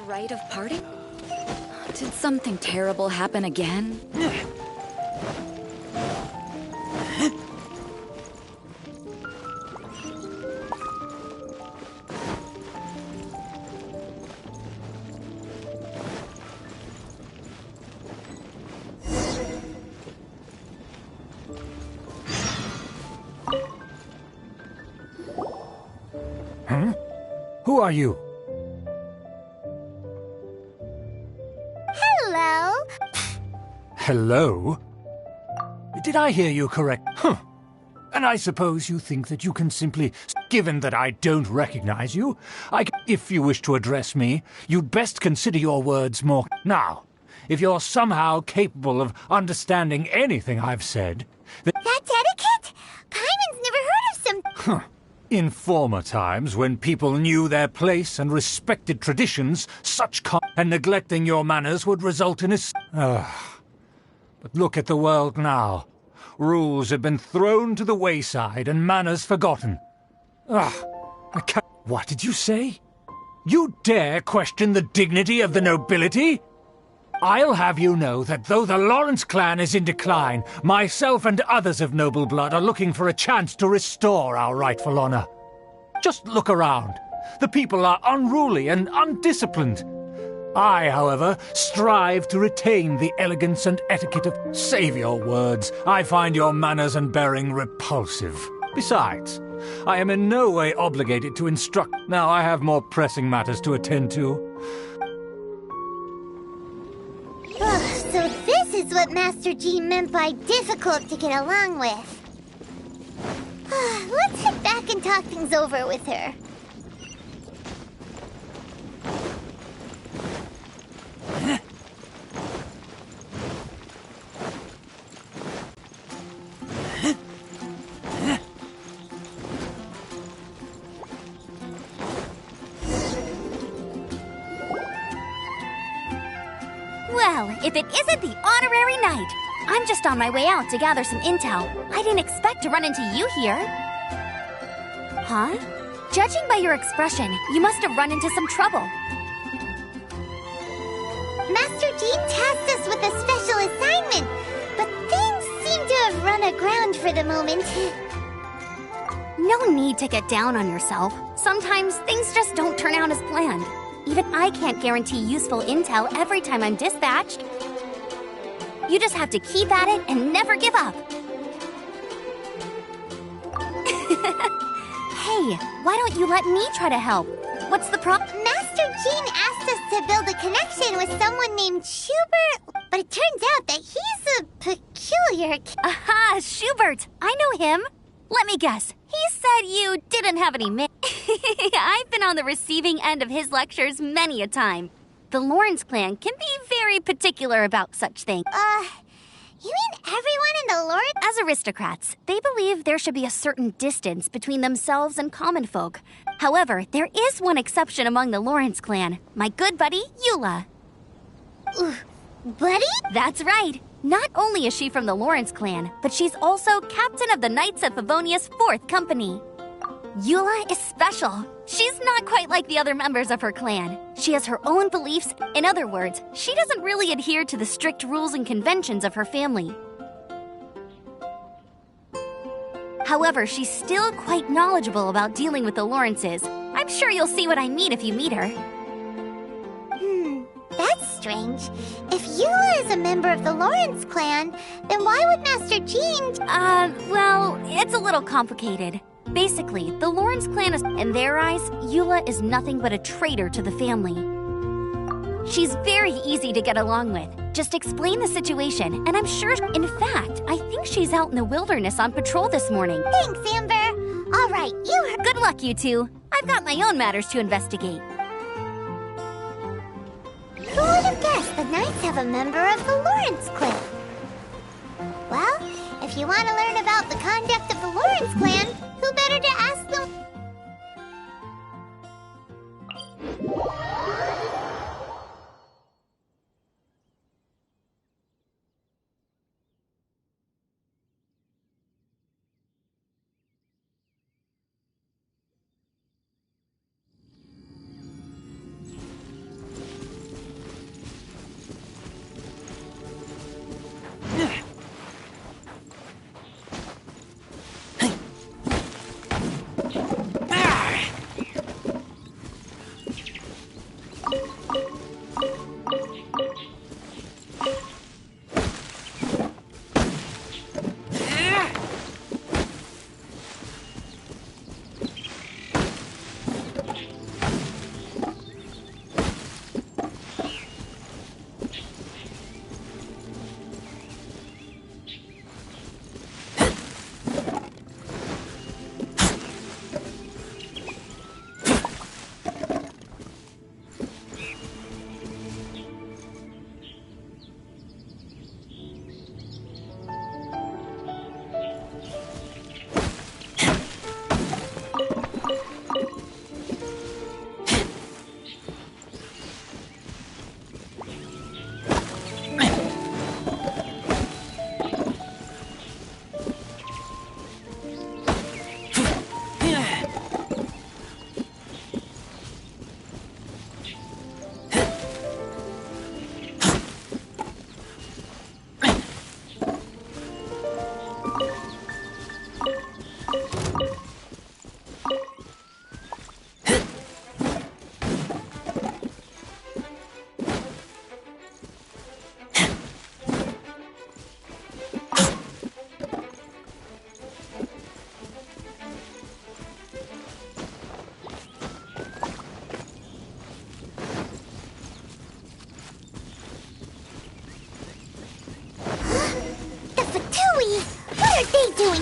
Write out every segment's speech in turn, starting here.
rite of parting? Did something terrible happen again? Who are you? Hello. Hello? Did I hear you correct? Huh. And I suppose you think that you can simply... Given that I don't recognize you, if you wish to address me, you'd best consider your words more... Now, if you're somehow capable of understanding anything I've said... That's etiquette? Paimon's never heard of some... Huh. In former times, when people knew their place and respected traditions, and neglecting your manners would result in a... But look at the world now. Rules have been thrown to the wayside and manners forgotten. I can't... What did you say? You dare question the dignity of the nobility? I'll have you know that though the Lawrence clan is in decline, myself and others of noble blood are looking for a chance to restore our rightful honor. Just look around. The people are unruly and undisciplined. I, however, strive to retain the elegance and etiquette of... Save your words. I find your manners and bearing repulsive. Besides, I am in no way obligated to instruct. Now I have more pressing matters to attend to. So this is what Master Jean meant by difficult to get along with. Let's head back and talk things over with her. Well, if it isn't the honorary knight! I'm just on my way out to gather some intel. I didn't expect to run into you here. Huh? Judging by your expression, you must have run into some trouble. Master Jean tasked us with a special assignment, but things seem to have run aground for the moment. No need to get down on yourself. Sometimes things just don't turn out as planned. Even I can't guarantee useful intel every time I'm dispatched. You just have to keep at it and never give up. Hey, why don't you let me try to help? What's the problem? Master Jean asked us to build a connection with someone named Schubert, but it turns out that he's a peculiar... Aha, Schubert! I know him. Let me guess. He said you didn't have any I've been on the receiving end of his lectures many a time. The Lawrence clan can be very particular about such things. You mean everyone in the Lawrence? As aristocrats, they believe there should be a certain distance between themselves and common folk. However, there is one exception among the Lawrence clan, my good buddy, Eula. Buddy? That's right. Not only is she from the Lawrence clan, but she's also captain of the Knights of Favonia's 4th company. Eula is special. She's not quite like the other members of her clan. She has her own beliefs. In other words, she doesn't really adhere to the strict rules and conventions of her family. However, she's still quite knowledgeable about dealing with the Lawrences. I'm sure you'll see what I mean if you meet her. That's strange. If Eula is a member of the Lawrence clan, then why would Master Jean... Well, it's a little complicated. Basically, the Lawrence clan is, in their eyes, Eula is nothing but a traitor to the family. She's very easy to get along with. Just explain the situation, and I'm sure... In fact, I think she's out in the wilderness on patrol this morning. Thanks, Amber. All right, Good luck, you two. I've got my own matters to investigate. Who would have guessed the Knights have a member of the Lawrence clan? Well, if you want to learn about the conduct of the Lawrence clan, who better to ask them?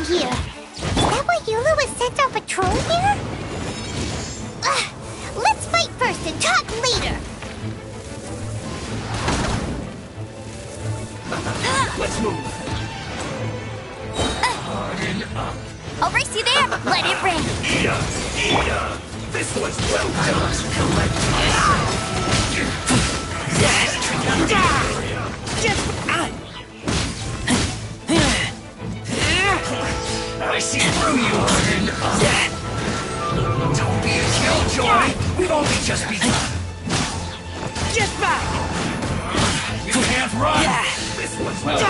doing here? Is that why Yula was sent on patrol here? Let's fight first and talk later! Let's move. Harden up. I'll race you there. Let it rain. Ida! This was well done. Collect myself. I see through you. Harden up. Don't be a killjoy. We've only just begun. Get back! You can't run. This was well done.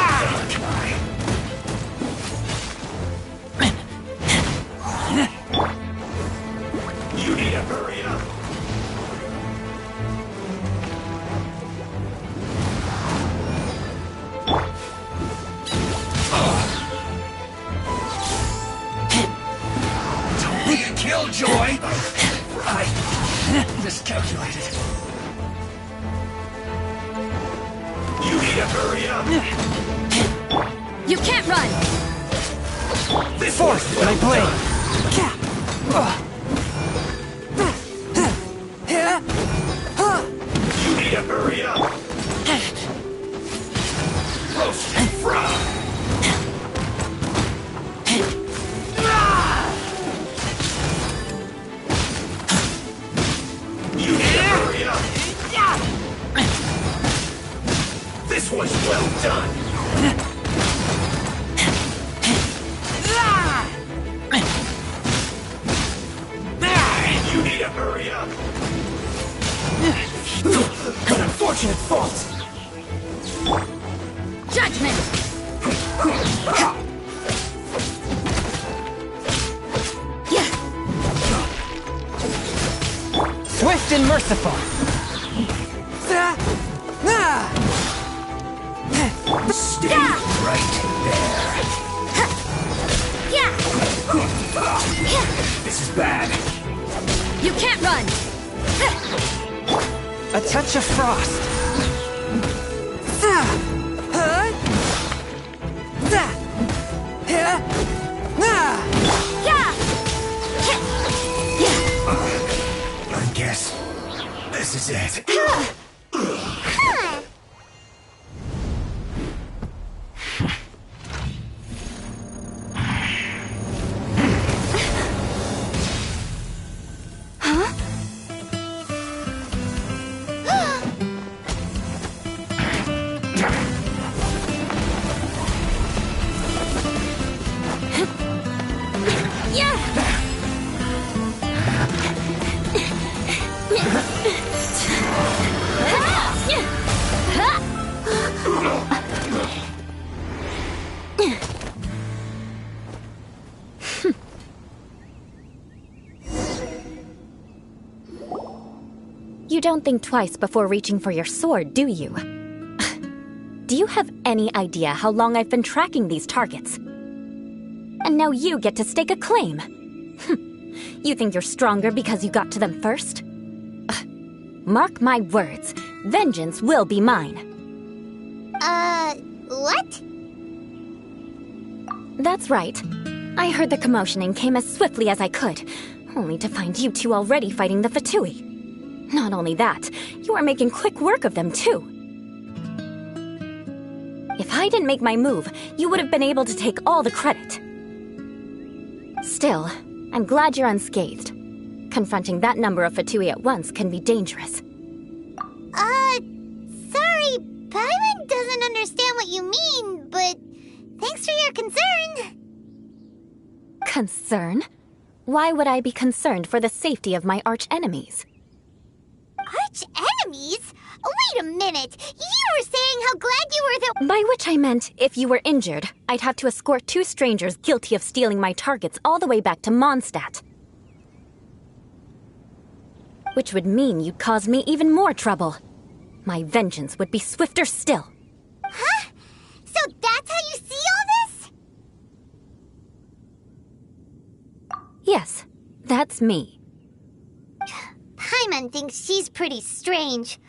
You need to hurry up. Don't be a killjoy. I miscalculated. You need to hurry up. You can't run! This Force was my well blade. done. You need to hurry up. Roast and fry. You need to hurry up. This was well done. You need to hurry up. An unfortunate fault. Judgment! Swift and merciful. Stay right there. This is bad. You can't run! A touch of frost. I guess this is it. You don't think twice before reaching for your sword, do you? Do you have any idea how long I've been tracking these targets? And now you get to stake a claim. You think you're stronger because you got to them first? Mark my words, vengeance will be mine. What? That's right. I heard the commotion and came as swiftly as I could, only to find you two already fighting the Fatui. Not only that, you are making quick work of them too. If I didn't make my move, you would have been able to take all the credit. Still, I'm glad you're unscathed. Confronting that number of Fatui at once can be dangerous. Sorry, Paimon doesn't understand what you mean, but thanks for your concern. Concern? Why would I be concerned for the safety of my arch-enemies? Arch-enemies? Wait a minute! You were saying how glad you were that— By which I meant, if you were injured, I'd have to escort two strangers guilty of stealing my targets all the way back to Mondstadt. Which would mean you'd cause me even more trouble. My vengeance would be swifter still. Huh? So that's how you see all this? Yes, that's me. Paimon thinks she's pretty strange.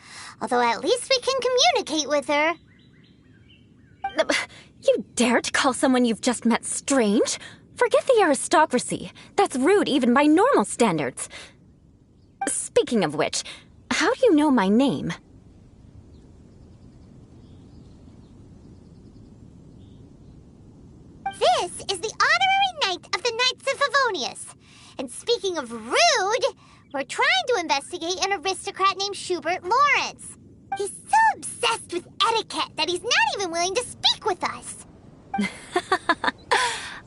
Although at least we can communicate with her. You dare to call someone you've just met strange? Forget the aristocracy. That's rude even by normal standards. Speaking of which, how do you know my name? This is the honorary knight of the Knights of Favonius. And speaking of rude, we're trying to investigate an aristocrat named Schubert Lawrence. He's so obsessed with etiquette that he's not even willing to speak with us.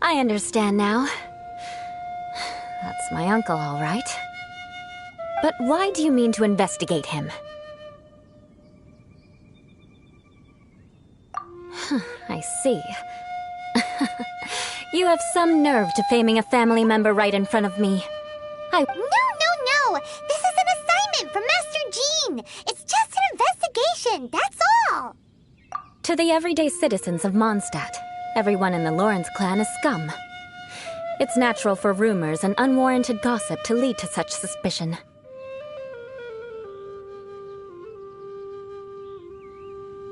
I understand now. That's my uncle, all right. But why do you mean to investigate him? I see. You have some nerve to faming a family member right in front of me. No! This is an assignment from Master Jean! It's just an investigation, that's all! To the everyday citizens of Mondstadt, everyone in the Lawrence clan is scum. It's natural for rumors and unwarranted gossip to lead to such suspicion.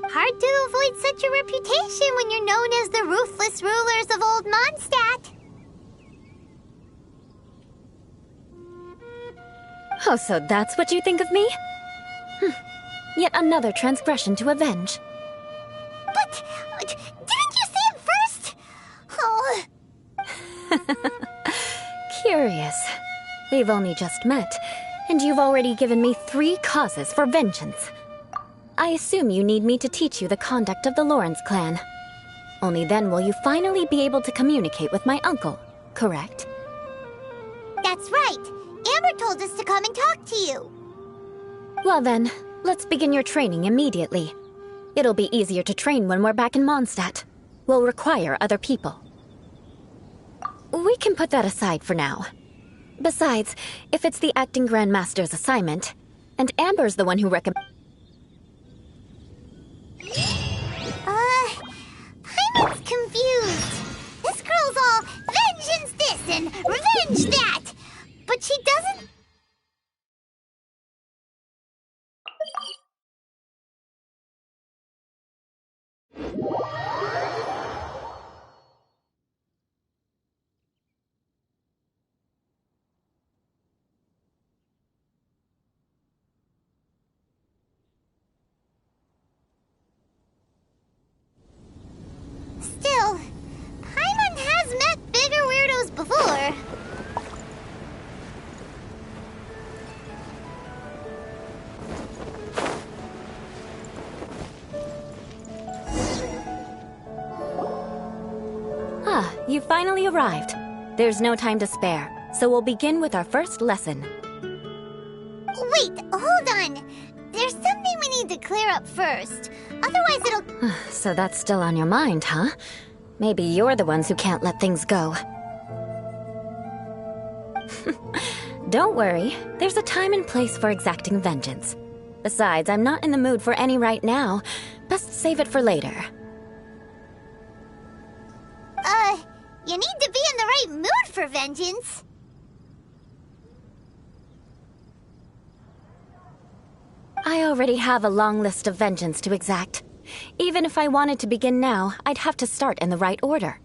Hard to avoid such a reputation when you're known as the ruthless rulers of Old Mondstadt. Oh, so that's what you think of me? Yet another transgression to avenge. But didn't you say it first? Oh. Curious. We've only just met, and you've already given me 3 causes for vengeance. I assume you need me to teach you the conduct of the Lawrence clan. Only then will you finally be able to communicate with my uncle, correct? That's right. Amber told us to come and talk to you. Well then, let's begin your training immediately. It'll be easier to train when we're back in Mondstadt. We'll require other people. We can put that aside for now. Besides, if it's the acting Grandmaster's assignment, and Amber's the one who recommends... Paimon's confused. This girl's all vengeance this and revenge that. But she doesn't... Still, Paimon has met bigger weirdos before. Ah, you finally arrived. There's no time to spare, so we'll begin with our first lesson. Wait, hold on. There's something we need to clear up first. Otherwise it'll... So that's still on your mind, huh? Maybe you're the ones who can't let things go. Don't worry, there's a time and place for exacting vengeance. Besides, I'm not in the mood for any right now. Best save it for later. You need to be in the right mood for vengeance. I already have a long list of vengeance to exact. Even if I wanted to begin now, I'd have to start in the right order.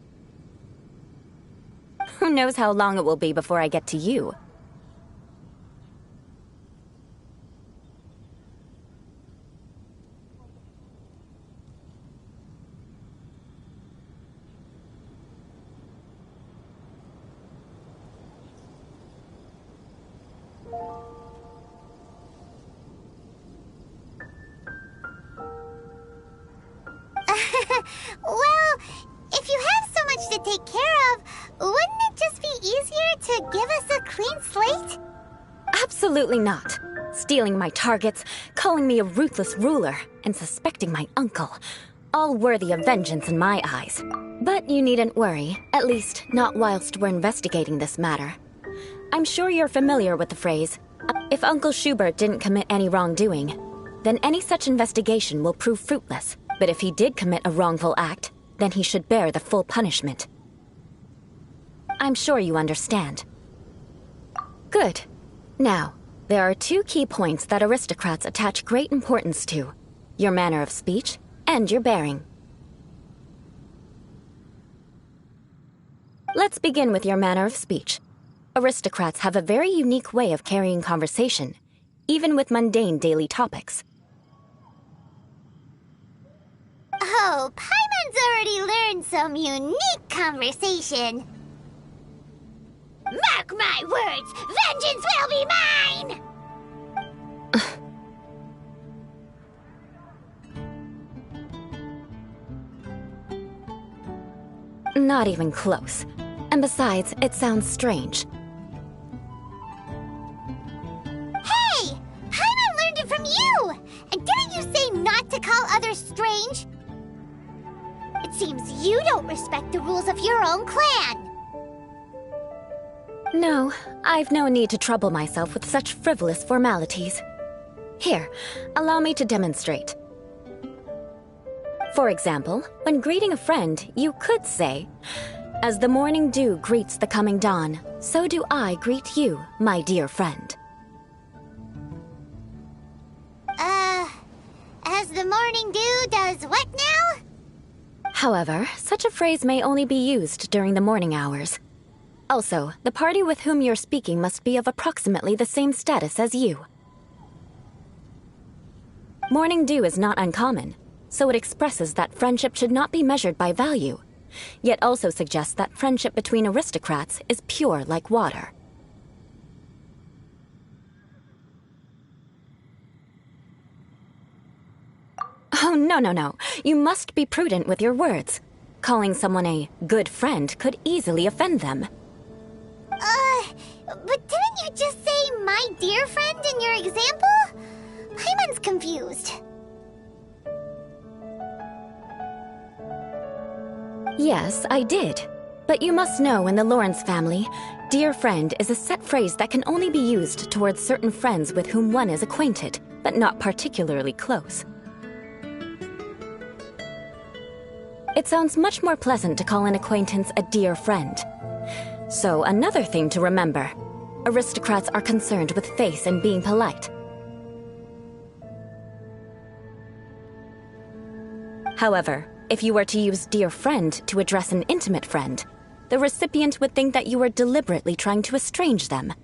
Who knows how long it will be before I get to you? Well, if you have so much to take care of, wouldn't it just be easier to give us a clean slate? Absolutely not. Stealing my targets, calling me a ruthless ruler, and suspecting my uncle. All worthy of vengeance in my eyes. But you needn't worry, at least not whilst we're investigating this matter. I'm sure you're familiar with the phrase, if Uncle Schubert didn't commit any wrongdoing, then any such investigation will prove fruitless. But if he did commit a wrongful act, then he should bear the full punishment. I'm sure you understand. Good. Now, there are 2 key points that aristocrats attach great importance to: your manner of speech and your bearing. Let's begin with your manner of speech. Aristocrats have a very unique way of carrying conversation, even with mundane daily topics. Oh, Paimon's already learned some unique conversation. Mark my words, vengeance will be mine! Not even close. And besides, it sounds strange. Hey! Paimon learned it from you! And didn't you say not to call others strange? It seems you don't respect the rules of your own clan. No, I've no need to trouble myself with such frivolous formalities. Here, allow me to demonstrate. For example, when greeting a friend, you could say, "As the morning dew greets the coming dawn, so do I greet you, my dear friend." As the morning dew does what now? However, such a phrase may only be used during the morning hours. Also, the party with whom you're speaking must be of approximately the same status as you. Morning dew is not uncommon, so it expresses that friendship should not be measured by value, yet also suggests that friendship between aristocrats is pure like water. Oh, no. You must be prudent with your words. Calling someone a good friend could easily offend them. But didn't you just say my dear friend in your example? Paimon's confused. Yes, I did. But you must know in the Lawrence family, dear friend is a set phrase that can only be used towards certain friends with whom one is acquainted, but not particularly close. It sounds much more pleasant to call an acquaintance a dear friend. So, another thing to remember. Aristocrats are concerned with face and being polite. However, if you were to use dear friend to address an intimate friend, the recipient would think that you were deliberately trying to estrange them.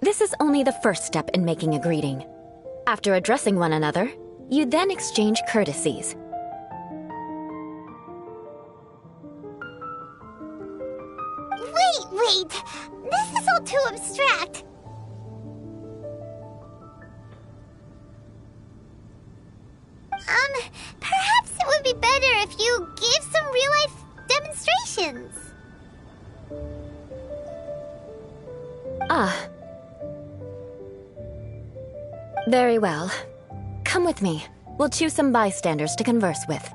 This is only the first step in making a greeting. After addressing one another, you then exchange courtesies. Wait! This is all too abstract. Perhaps it would be better if you gave some real-life demonstrations. Ah. Very well. Come with me. We'll choose some bystanders to converse with.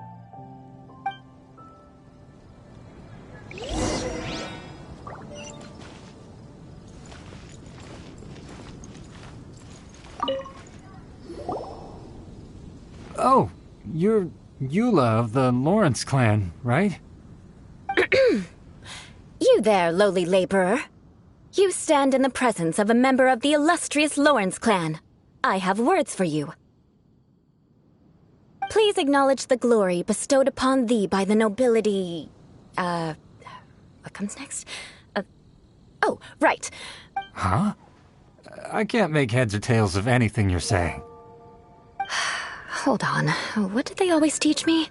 Oh, you're Eula of the Lawrence clan, right? You there, lowly laborer. You stand in the presence of a member of the illustrious Lawrence clan. I have words for you. Please acknowledge the glory bestowed upon thee by the nobility... what comes next? Oh, right. Huh? I can't make heads or tails of anything you're saying. Hold on. What did they always teach me?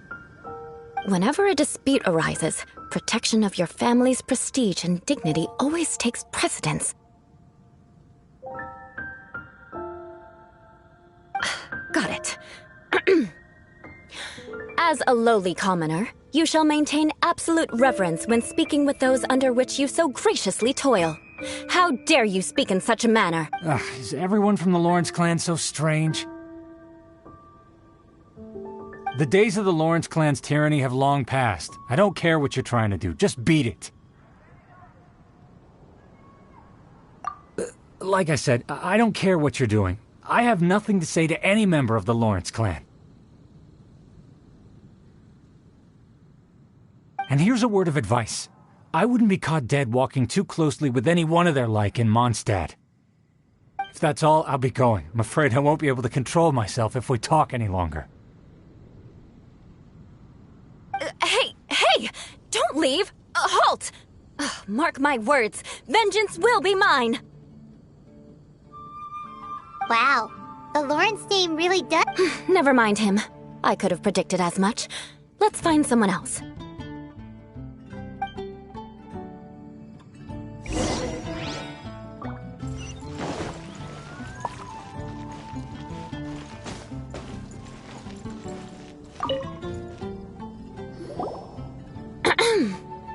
Whenever a dispute arises, protection of your family's prestige and dignity always takes precedence. Got it. As a lowly commoner, you shall maintain absolute reverence when speaking with those under which you so graciously toil. How dare you speak in such a manner? Is everyone from the Lawrence clan so strange? The days of the Lawrence clan's tyranny have long passed. I don't care what you're trying to do. Just beat it. Like I said, I don't care what you're doing. I have nothing to say to any member of the Lawrence clan. And here's a word of advice. I wouldn't be caught dead walking too closely with any one of their like in Mondstadt. If that's all, I'll be going. I'm afraid I won't be able to control myself if we talk any longer. Hey! Don't leave! Halt! Mark my words, vengeance will be mine! Wow, the Lawrence name really does. Never mind him. I could have predicted as much. Let's find someone else.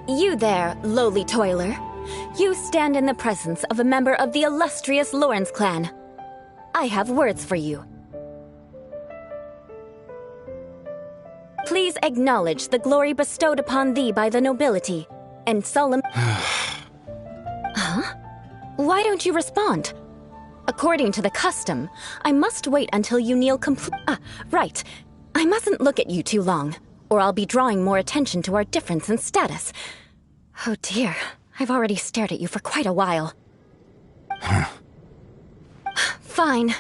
You there, lowly toiler. You stand in the presence of a member of the illustrious Lawrence clan. I have words for you. Please acknowledge the glory bestowed upon thee by the nobility, and solemn... Huh? Why don't you respond? According to the custom, I must wait until you kneel right. I mustn't look at you too long, or I'll be drawing more attention to our difference in status. Oh dear, I've already stared at you for quite a while. Fine.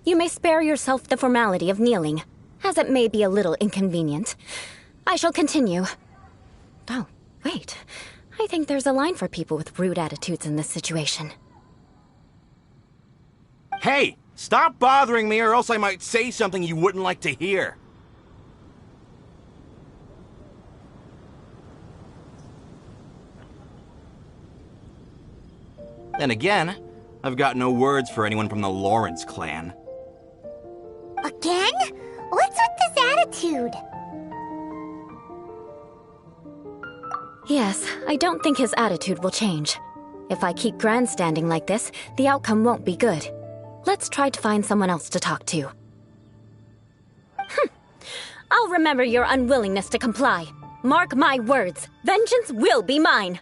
You may spare yourself the formality of kneeling, as it may be a little inconvenient. I shall continue. Oh, wait. I think there's a line for people with rude attitudes in this situation. Hey! Stop bothering me or else I might say something you wouldn't like to hear. Then again, I've got no words for anyone from the Lawrence clan. Again? What's with this attitude? Yes, I don't think his attitude will change. If I keep grandstanding like this, the outcome won't be good. Let's try to find someone else to talk to. I'll remember your unwillingness to comply. Mark my words, vengeance will be mine.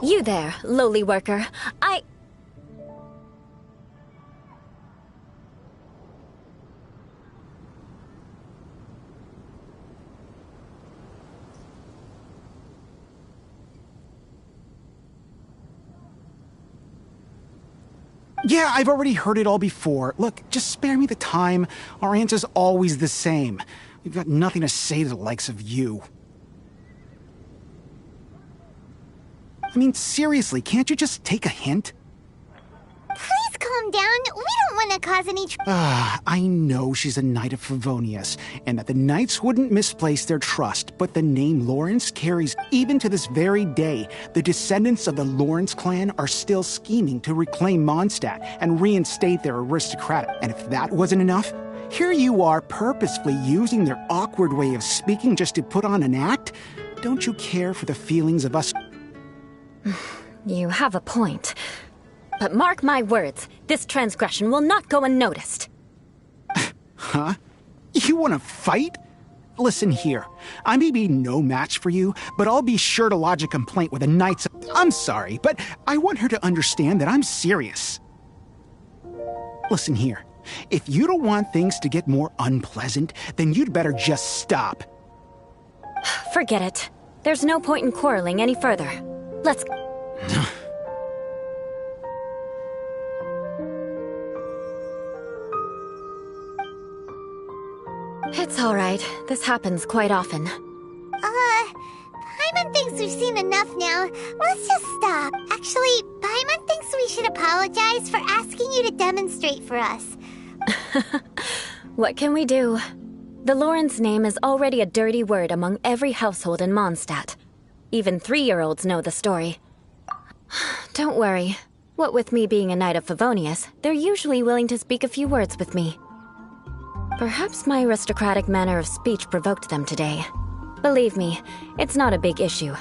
You there, lowly worker. Yeah, I've already heard it all before. Look, just spare me the time. Our answer's always the same. We've got nothing to say to the likes of you. I mean, seriously, can't you just take a hint? Please calm down. We don't want to cause any I know she's a Knight of Favonius, and that the Knights wouldn't misplace their trust, but the name Lawrence carries even to this very day. The descendants of the Lawrence clan are still scheming to reclaim Mondstadt and reinstate their aristocratic. And if that wasn't enough, here you are purposefully using their awkward way of speaking just to put on an act? Don't you care for the feelings of us? You have a point. But mark my words, this transgression will not go unnoticed. Huh? You want to fight? Listen here, I may be no match for you, but I'll be sure to lodge a complaint with the Knights. I'm sorry, but I want her to understand that I'm serious. Listen here, if you don't want things to get more unpleasant, then you'd better just stop. Forget it. There's no point in quarreling any further. Let's... It's all right. This happens quite often. Paimon thinks we've seen enough now. Let's just stop. Actually, Paimon thinks we should apologize for asking you to demonstrate for us. What can we do? The Lawrence name is already a dirty word among every household in Mondstadt. Even 3-year-olds know the story. Don't worry. What with me being a Knight of Favonius, they're usually willing to speak a few words with me. Perhaps my aristocratic manner of speech provoked them today. Believe me, it's not a big issue.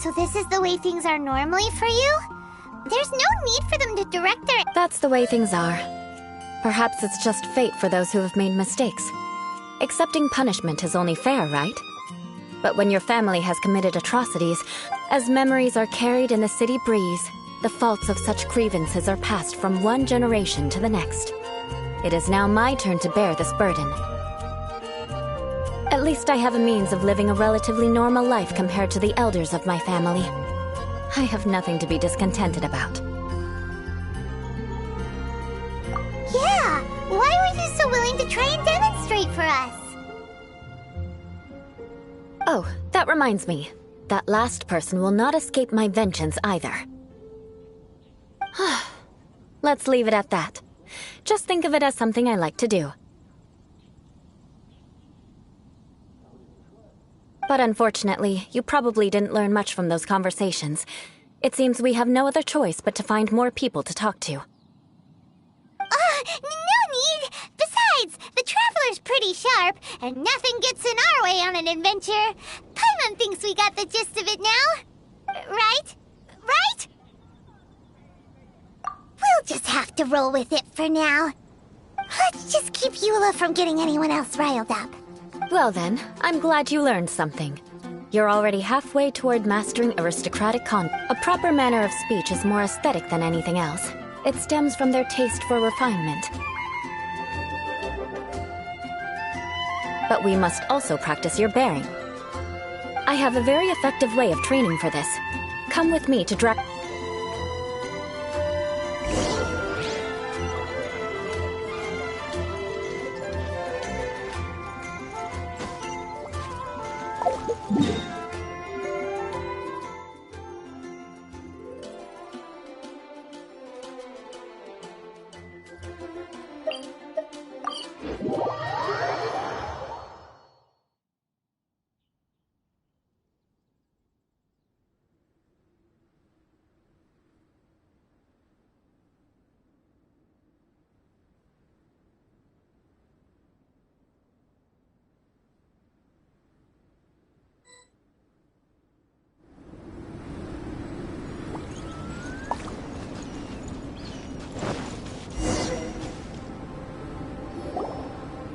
So this is the way things are normally for you? There's no need for them to direct their... That's the way things are. Perhaps it's just fate for those who have made mistakes. Accepting punishment is only fair, right? But when your family has committed atrocities, as memories are carried in the city breeze, the faults of such grievances are passed from one generation to the next. It is now my turn to bear this burden. At least I have a means of living a relatively normal life compared to the elders of my family. I have nothing to be discontented about. Yeah! Why were you so willing to try and demonstrate for us? Oh, that reminds me. That last person will not escape my vengeance either. Let's leave it at that. Just think of it as something I like to do. But unfortunately, you probably didn't learn much from those conversations. It seems we have no other choice but to find more people to talk to. No need! Besides, the Traveler's pretty sharp, and nothing gets in our way on an adventure. Paimon thinks we got the gist of it now. Right? Right? We'll just have to roll with it for now. Let's just keep Eula from getting anyone else riled up. Well then, I'm glad you learned something. You're already halfway toward mastering aristocratic A proper manner of speech is more aesthetic than anything else. It stems from their taste for refinement. But we must also practice your bearing. I have a very effective way of training for this. Come with me to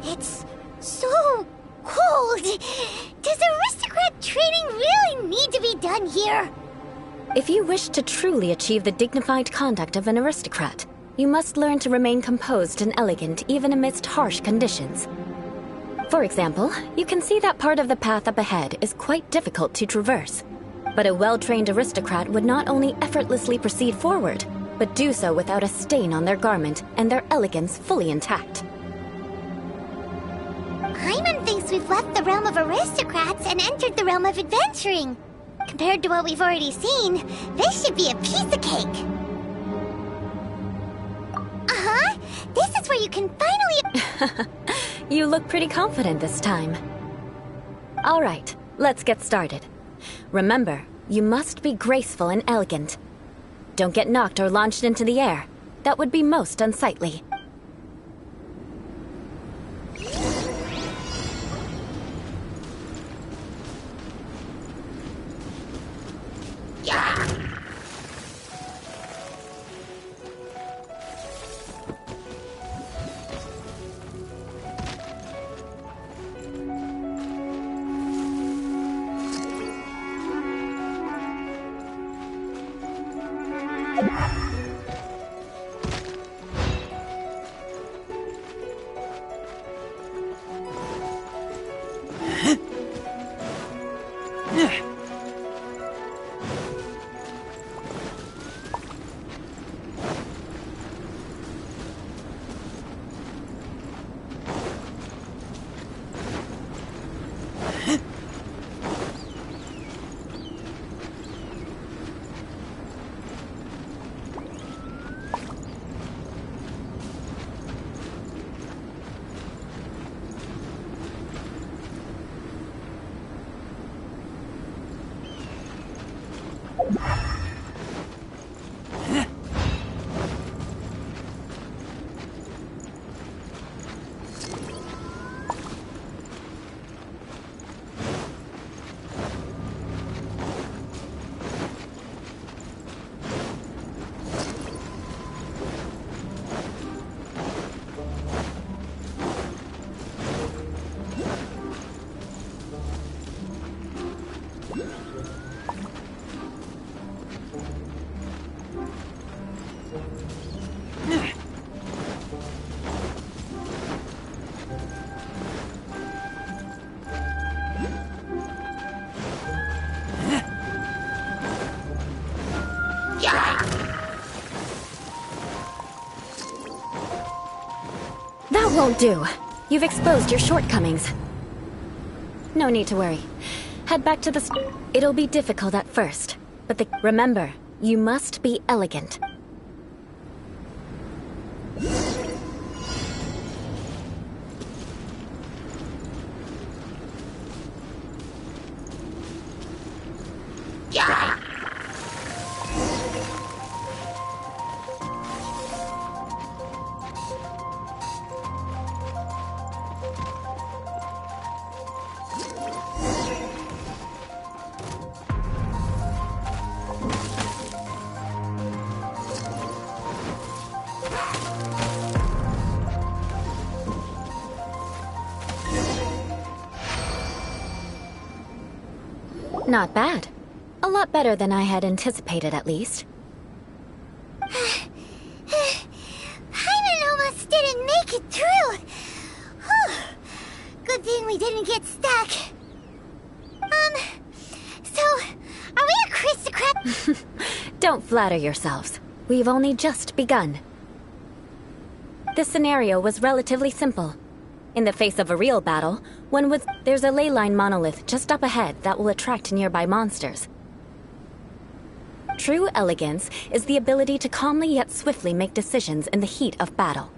It's so cold. Does aristocrat training really need to be done here? If you wish to truly achieve the dignified conduct of an aristocrat, you must learn to remain composed and elegant even amidst harsh conditions. For example, you can see that part of the path up ahead is quite difficult to traverse. But a well-trained aristocrat would not only effortlessly proceed forward, but do so without a stain on their garment and their elegance fully intact. Paimon thinks we've left the realm of aristocrats and entered the realm of adventuring. Compared to what we've already seen, this should be a piece of cake. Uh-huh. This is where you can finally... You look pretty confident this time. All right, let's get started. Remember, you must be graceful and elegant. Don't get knocked or launched into the air. That would be most unsightly. won't do. You've exposed your shortcomings. No need to worry. Head back to the It'll be difficult at first, but remember, you must be elegant. Yeah. Not bad. A lot better than I had anticipated, at least. Paimon almost didn't make it through. Whew. Good thing we didn't get stuck. So, are we aristocrat? Don't flatter yourselves. We've only just begun. This scenario was relatively simple. In the face of a real battle, there's a ley line monolith just up ahead that will attract nearby monsters. True elegance is the ability to calmly yet swiftly make decisions in the heat of battle.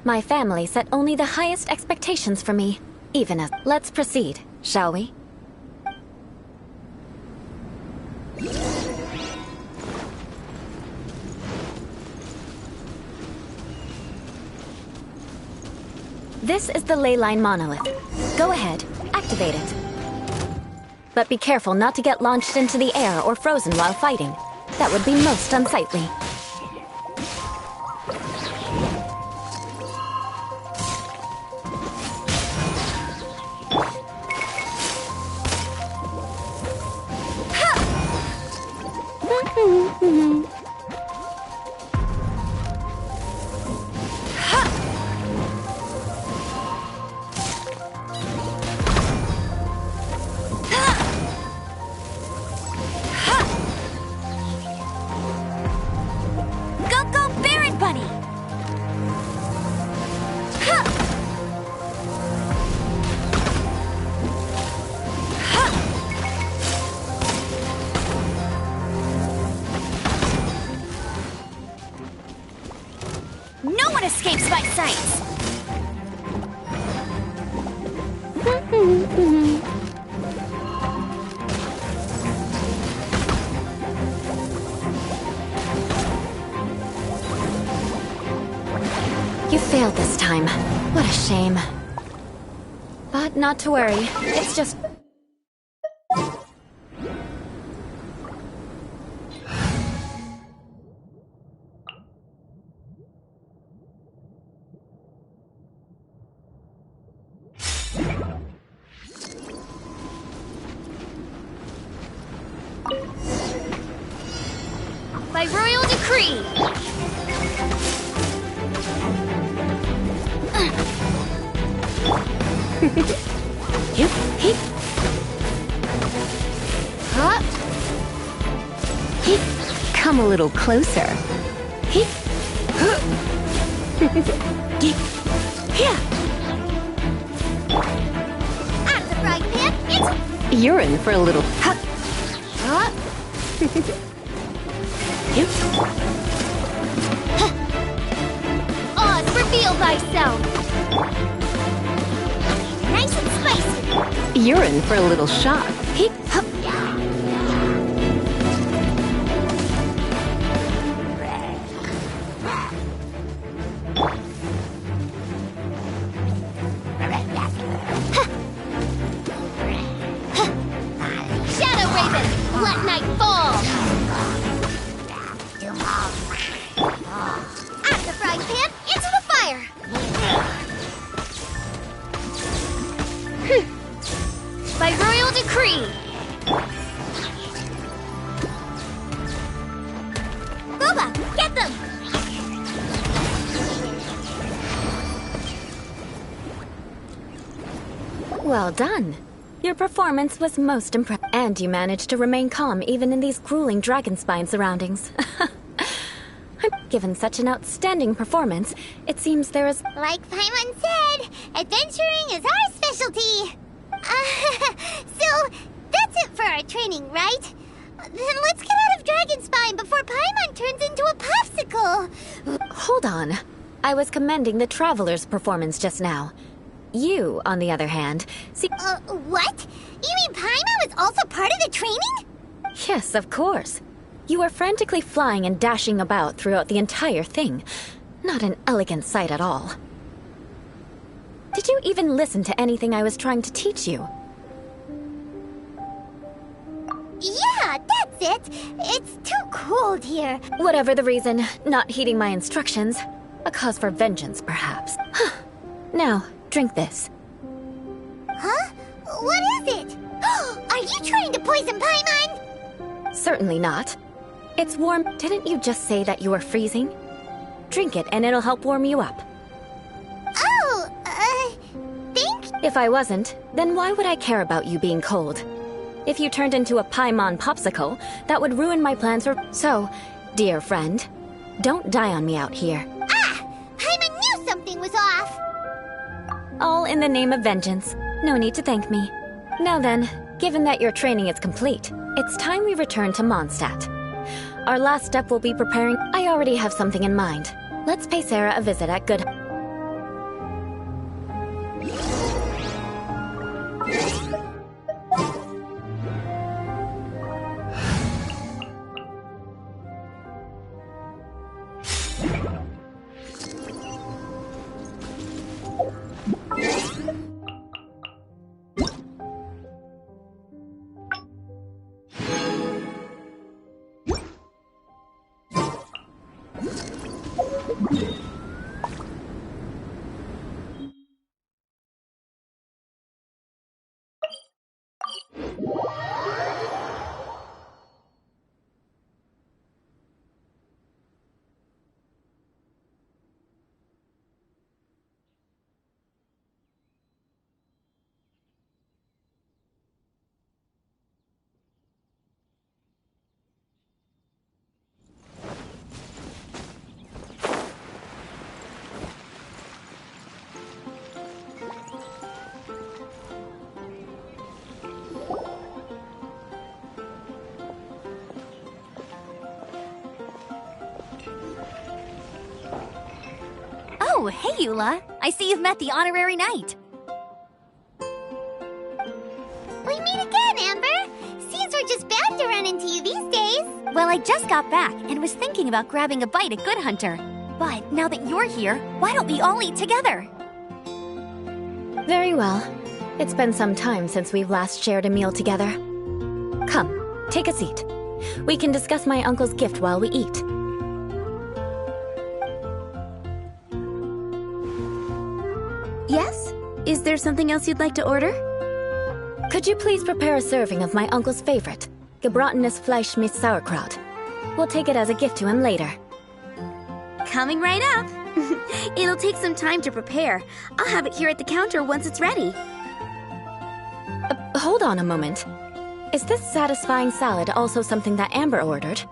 My family set only the highest expectations for me, even as... Let's proceed, shall we? This is the ley line monolith. Go ahead, activate it. But be careful not to get launched into the air or frozen while fighting. That would be most unsightly. No one escapes my sights! You failed this time. What a shame. But not to worry. It's just... By royal decree! Huh? Come a little closer. At the frying pan, it's... You're in for a little... Oz, reveal thyself! Nice and spicy! You're in for a little shock. Shadow Raven, let night fall! At the frying pan, into the fire! By royal decree! Boba, get them! Well done. Your performance was most impressive. And you managed to remain calm even in these grueling dragon spine surroundings. given such an outstanding performance, it seems there is... Like Paimon said, adventuring is our specialty. So, that's it for our training, right? Then let's get out of Dragonspine before Paimon turns into a popsicle. Hold on. I was commending the Traveler's performance just now. You, on the other hand, see... What? You mean Paimon was also part of the training? Yes, of course. You were frantically flying and dashing about throughout the entire thing. Not an elegant sight at all. Did you even listen to anything I was trying to teach you? Yeah, that's it. It's too cold here. Whatever the reason, not heeding my instructions. A cause for vengeance, perhaps. Now, drink this. Huh? What is it? Are you trying to poison Paimon? Certainly not. It's warm. Didn't you just say that you were freezing? Drink it and it'll help warm you up. Oh, thank... If I wasn't, then why would I care about you being cold? If you turned into a Paimon popsicle, that would ruin my plans for... So, dear friend, don't die on me out here. Ah! Paimon knew something was off! All in the name of vengeance. No need to thank me. Now then, given that your training is complete, it's time we return to Mondstadt. Our last step will be preparing... I already have something in mind. Let's pay Sarah a visit at Good... Oh, hey, Eula. I see you've met the honorary knight. We meet again, Amber. Seems we're just bound to run into you these days. Well, I just got back and was thinking about grabbing a bite at Good Hunter. But now that you're here, why don't we all eat together? Very well. It's been some time since we've last shared a meal together. Come, take a seat. We can discuss my uncle's gift while we eat. Yes? Is there something else you'd like to order? Could you please prepare a serving of my uncle's favorite, gebratenes Fleisch mit Sauerkraut? We'll take it as a gift to him later. Coming right up. It'll take some time to prepare. I'll have it here at the counter once it's ready. Hold on a moment. Is this satisfying salad also something that Amber ordered?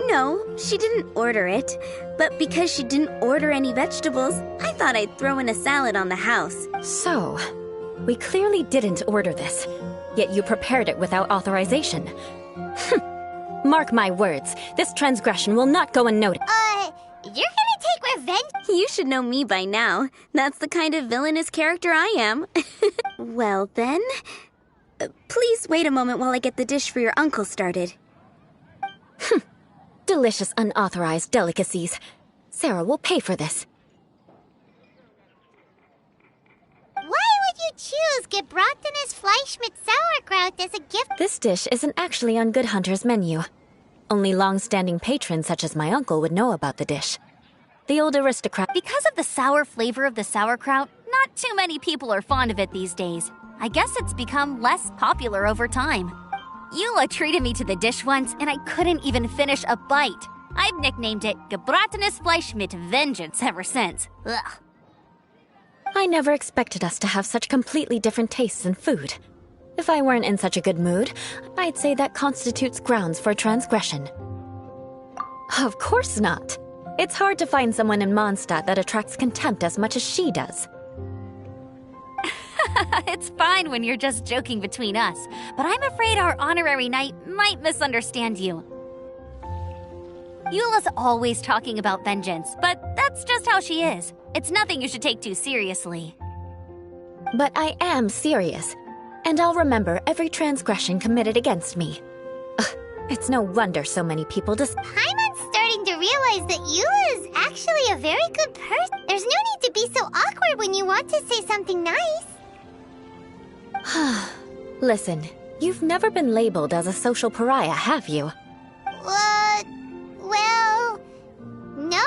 No, she didn't order it. But because she didn't order any vegetables, I thought I'd throw in a salad on the house. So, we clearly didn't order this, yet you prepared it without authorization. Mark my words, this transgression will not go unnoticed. You're gonna take revenge? You should know me by now. That's the kind of villainous character I am. Well then, please wait a moment while I get the dish for your uncle started. Delicious unauthorized delicacies. Sarah will pay for this. Why would you choose gebratenes Fleisch mit Sauerkraut as a gift? This dish isn't actually on Good Hunter's menu. Only long-standing patrons such as my uncle would know about the dish. The old aristocrat... Because of the sour flavor of the sauerkraut, not too many people are fond of it these days. I guess it's become less popular over time. Eula treated me to the dish once, and I couldn't even finish a bite. I've nicknamed it Gebratenes Fleisch mit Vengeance ever since. Ugh. I never expected us to have such completely different tastes in food. If I weren't in such a good mood, I'd say that constitutes grounds for transgression. Of course not. It's hard to find someone in Mondstadt that attracts contempt as much as she does. It's fine when you're just joking between us, but I'm afraid our honorary knight might misunderstand you. Eula's always talking about vengeance, but that's just how she is. It's nothing you should take too seriously. But I am serious, and I'll remember every transgression committed against me. Ugh, it's no wonder so many people Paimon's starting to realize that Eula is actually a very good person. There's no need to be so awkward when you want to say something nice. Listen, you've never been labeled as a social pariah, have you? Well, no?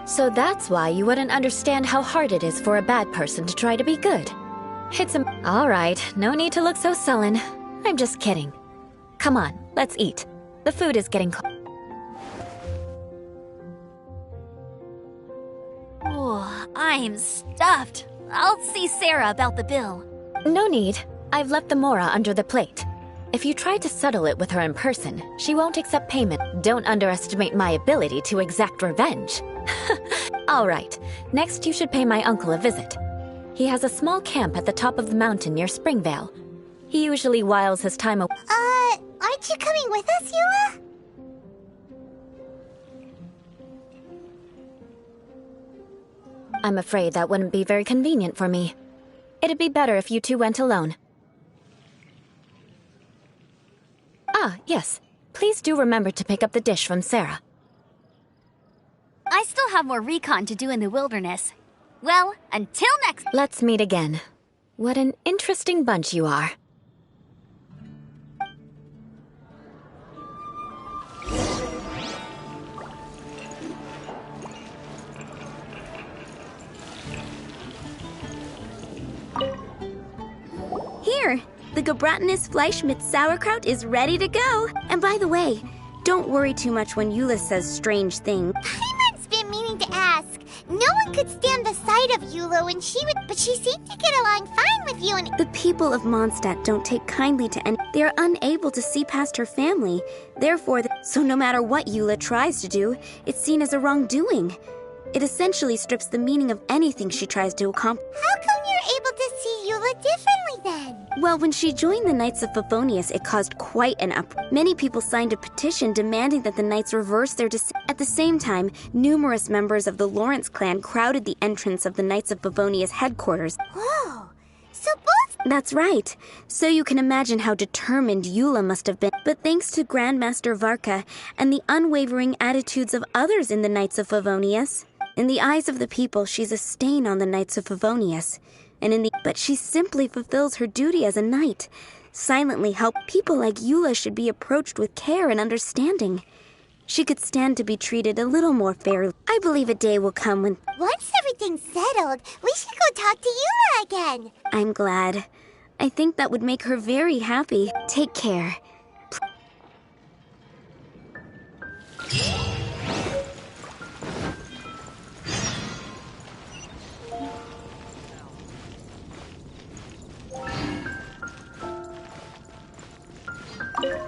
So that's why you wouldn't understand how hard it is for a bad person to try to be good. Alright, no need to look so sullen. I'm just kidding. Come on, let's eat. The food is getting cold. Oh, I'm stuffed. I'll see Sarah about the bill. No need. I've left the Mora under the plate. If you try to settle it with her in person, she won't accept payment. Don't underestimate my ability to exact revenge. All right, next you should pay my uncle a visit. He has a small camp at the top of the mountain near Springvale. He usually whiles his time away. Aren't you coming with us, Eula? I'm afraid that wouldn't be very convenient for me. It'd be better if you two went alone. Ah, yes. Please do remember to pick up the dish from Sarah. I still have more recon to do in the wilderness. Well, until next... Let's meet again. What an interesting bunch you are. Here, the Gebratenes Fleisch mit sauerkraut is ready to go. And by the way, don't worry too much when Eula says strange things. Paimon's been meaning to ask. No one could stand the sight of Eula when but she seemed to get along fine with you and... The people of Mondstadt don't take kindly to any... They are unable to see past her family. Therefore, so no matter what Eula tries to do, it's seen as a wrongdoing. It essentially strips the meaning of anything she tries to accomplish. How come you're able to see Eula differently then? Well, when she joined the Knights of Favonius, it caused quite an uproar. Many people signed a petition demanding that the Knights reverse their decision. At the same time, numerous members of the Lawrence clan crowded the entrance of the Knights of Favonius headquarters. Whoa! So both... That's right. So you can imagine how determined Eula must have been. But thanks to Grandmaster Varka and the unwavering attitudes of others in the Knights of Favonius, in the eyes of the people, she's a stain on the Knights of Favonius. But she simply fulfills her duty as a knight. Silently help people like Eula should be approached with care and understanding. She could stand to be treated a little more fairly. I believe a day will come when... Once everything's settled, we should go talk to Eula again. I'm glad. I think that would make her very happy. Take care.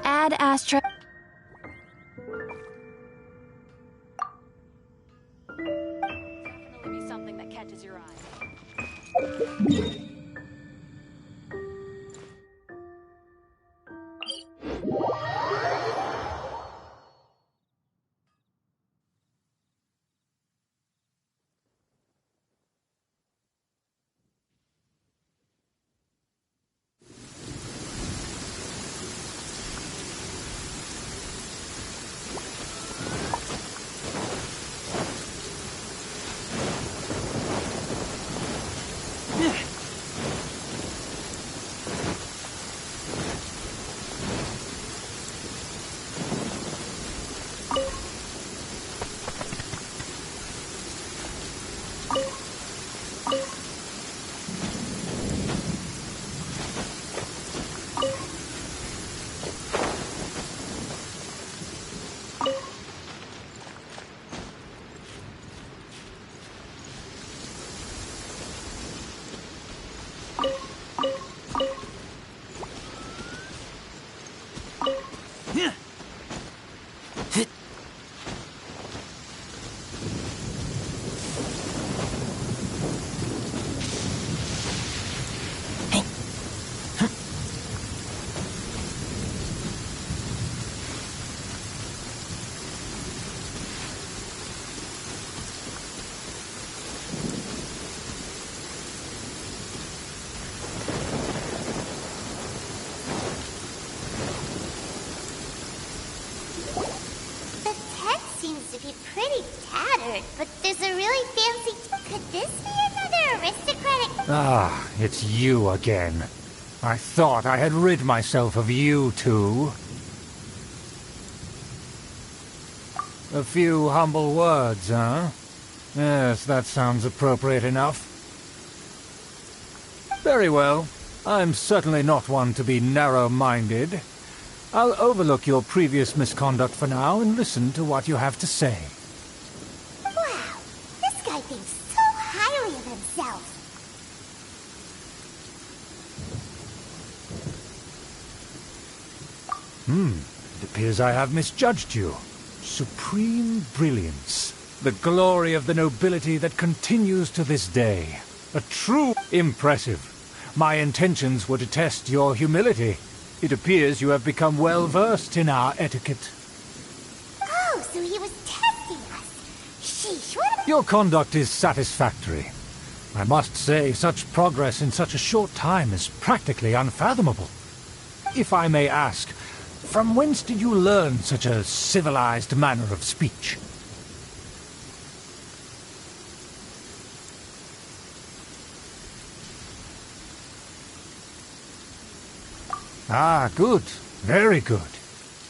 Add Astra. Definitely be something that catches your eye. Ah, it's you again. I thought I had rid myself of you two. A few humble words, huh? Yes, that sounds appropriate enough. Very well. I'm certainly not one to be narrow-minded. I'll overlook your previous misconduct for now and listen to what you have to say. Wow, this guy thinks so highly of himself. It appears I have misjudged you. Supreme brilliance. The glory of the nobility that continues to this day. A true impressive. My intentions were to test your humility. It appears you have become well-versed in our etiquette. Oh, so he was testing us. Sheesh, what a... Your conduct is satisfactory. I must say, such progress in such a short time is practically unfathomable. If I may ask, from whence did you learn such a civilized manner of speech? Ah, good. Very good.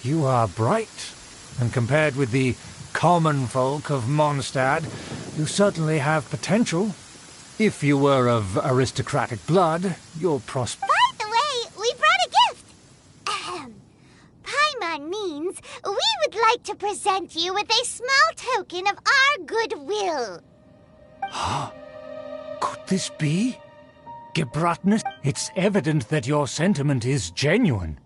You are bright, and compared with the common folk of Mondstadt, you certainly have potential. If you were of aristocratic blood, your By the way, we brought a gift. Ahem. Paimon means we would like to present you with a small token of our goodwill. Could this be? Gebratness? It's evident that your sentiment is genuine.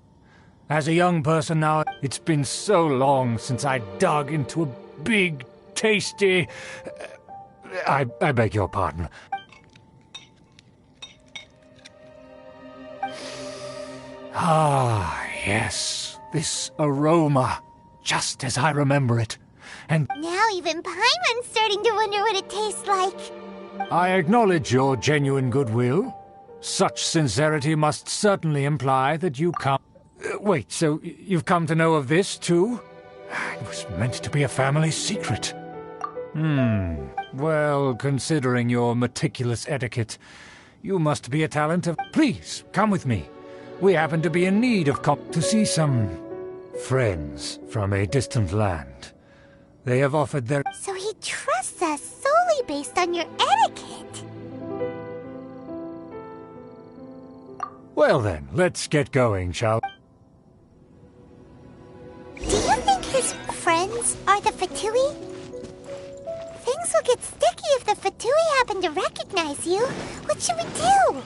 As a young person now, it's been so long since I dug into a big, tasty... I beg your pardon. Ah, yes. This aroma. Just as I remember it. And Now even Paimon's starting to wonder what it tastes like. I acknowledge your genuine goodwill. Such sincerity must certainly imply that you come... wait, so you've come to know of this, too? It was meant to be a family secret. Well, considering your meticulous etiquette, you must be a talent of... Please, come with me. We happen to be in need of to see some... friends from a distant land. They have offered their... So he trusts us solely based on your etiquette. Well then, let's get going, shall we? Do you think his friends are the Fatui? Things will get sticky if the Fatui happen to recognize you. What should we do?